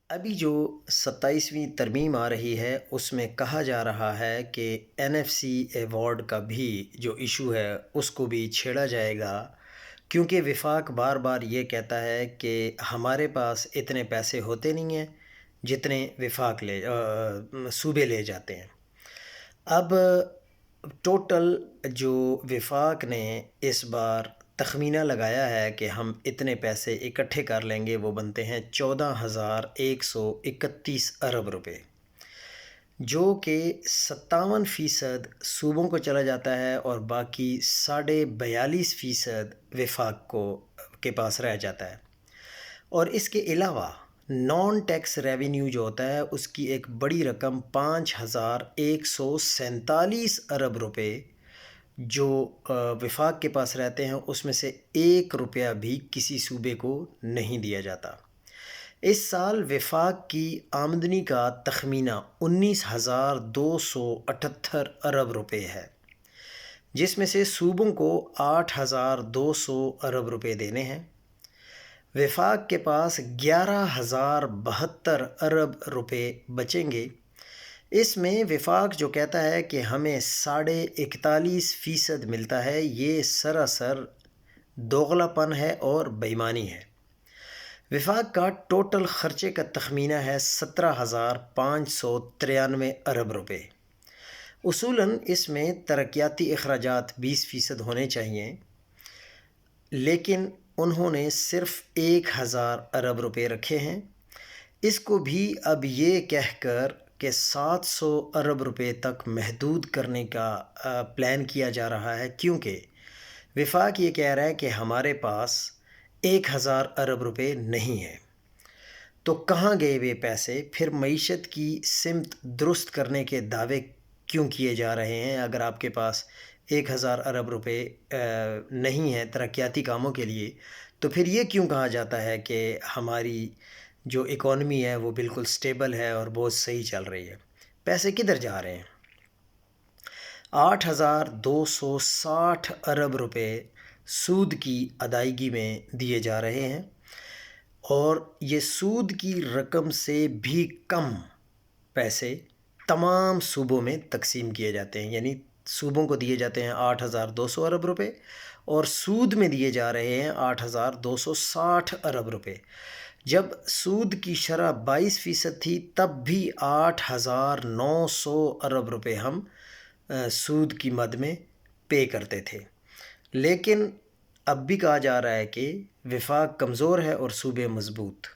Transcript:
ابھی جو 27ویں ترمیم آ رہی ہے اس میں کہا جا رہا ہے کہ NFC ایوارڈ کا بھی جو ایشو ہے اس کو بھی چھیڑا جائے گا، کیونکہ وفاق بار بار یہ کہتا ہے کہ ہمارے پاس اتنے پیسے ہوتے نہیں ہیں جتنے وفاق صوبے لے جاتے ہیں۔ اب ٹوٹل جو وفاق نے اس بار تخمینہ لگایا ہے کہ ہم اتنے پیسے اکٹھے کر لیں گے، وہ بنتے ہیں 14,131 ارب روپے، جو کہ 57% صوبوں کو چلا جاتا ہے اور باقی 42.5% وفاق کے پاس رہ جاتا ہے۔ اور اس کے علاوہ نان ٹیکس ریونیو جو ہوتا ہے اس کی ایک بڑی رقم 5,147 ارب روپے جو وفاق کے پاس رہتے ہیں، اس میں سے 1 روپیہ بھی کسی صوبے کو نہیں دیا جاتا۔ اس سال وفاق کی آمدنی کا تخمینہ 19,278 ارب روپے ہے، جس میں سے صوبوں کو 8,200 ارب روپے دینے ہیں۔ وفاق کے پاس 11,072 ارب روپے بچیں گے۔ اس میں وفاق جو کہتا ہے کہ ہمیں 41.5% ملتا ہے، یہ سراسر دوغلا پن ہے اور بے ایمانی ہے۔ وفاق کا ٹوٹل خرچے کا تخمینہ ہے 17,593 ارب روپے۔ اصولاً اس میں ترقیاتی اخراجات 20% ہونے چاہئیں، لیکن انہوں نے صرف 1,000 ارب روپے رکھے ہیں۔ اس کو بھی اب یہ کہہ کر کہ 700 ارب روپے تک محدود کرنے کا پلان کیا جا رہا ہے، کیونکہ وفاق یہ کہہ رہا ہے کہ ہمارے پاس 1,000 ارب روپے نہیں ہیں۔ تو کہاں گئے وہ پیسے؟ پھر معیشت کی سمت درست کرنے کے دعوے کیوں کیے جا رہے ہیں؟ اگر آپ کے پاس 1,000 ارب روپے نہیں ہیں ترقیاتی کاموں کے لیے، تو پھر یہ کیوں کہا جاتا ہے کہ ہماری جو اکانومی ہے وہ بالکل سٹیبل ہے اور بہت صحیح چل رہی ہے؟ پیسے کدھر جا رہے ہیں؟ 8,260 ارب روپے سود کی ادائیگی میں دیے جا رہے ہیں، اور یہ سود کی رقم سے بھی کم پیسے تمام صوبوں میں تقسیم کیے جاتے ہیں، یعنی صوبوں کو دیے جاتے ہیں 8,200 ارب روپے اور سود میں دیے جا رہے ہیں 8,260 ارب روپے۔ جب سود کی شرح 22% تھی تب بھی 8,900 ارب روپے ہم سود کی مد میں پے کرتے تھے، لیکن اب بھی کہا جا رہا ہے کہ وفاق کمزور ہے اور صوبے مضبوط۔